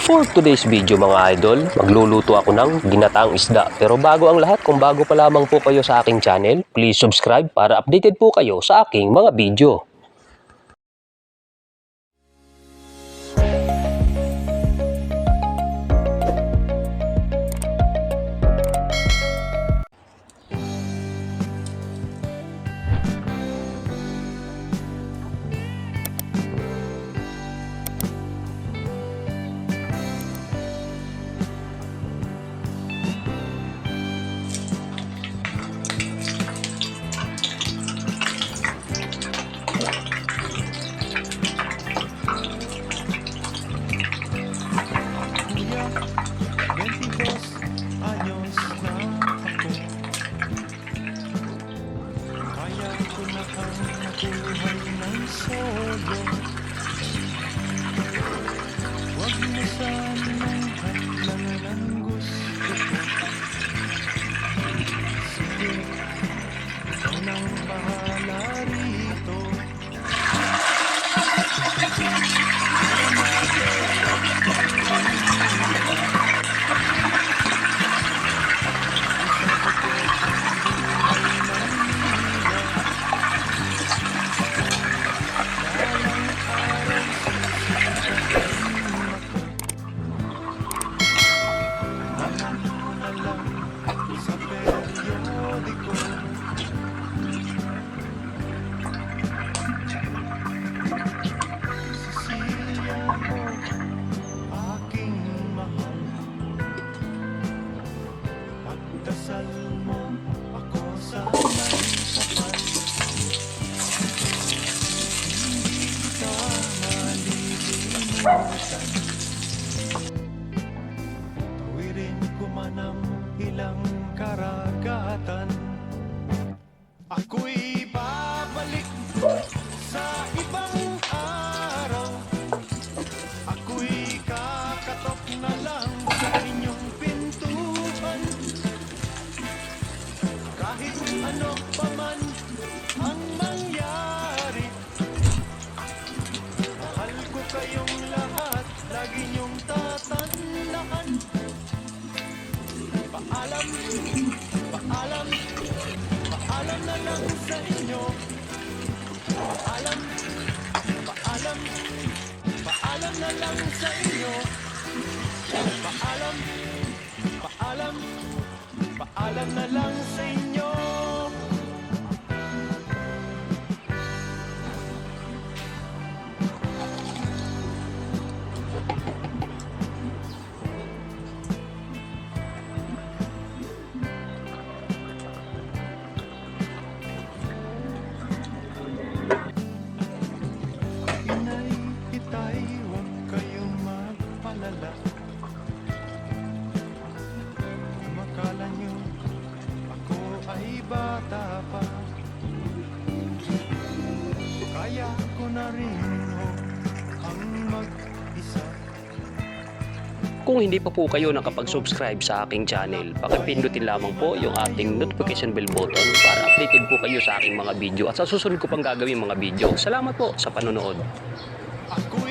For today's video mga idol, magluluto ako ng ginataang isda. Pero bago ang lahat, kung bago pa lamang po kayo sa aking channel, please subscribe para updated po kayo sa aking mga video. Tawirin ko man ang ilang karagatan, ako'y babalik sa ibang araw. Ako'y kakatok na lang sa inyong pintuan. Kahit ano pa man ang mangyari, mahal ko kayong lahat, lagi niyong tatandaan. Paalam, paalam, paalam na lang sa inyo. Paalam, paalam, paalam na lang sa inyo. Paalam, paalam, paalam na lang sa inyo. Inay, itay, huwag kayong magpalala. Makala nyo, ako ay bata pa. Kaya ko na rin ho ang mag-isa. Kung hindi pa po kayo nakapag-subscribe sa aking channel, pakipindutin lamang po yung ating notification bell button para updated po kayo sa aking mga video at sa susunod ko pang gagawin mga video. Salamat po sa panonood. Ako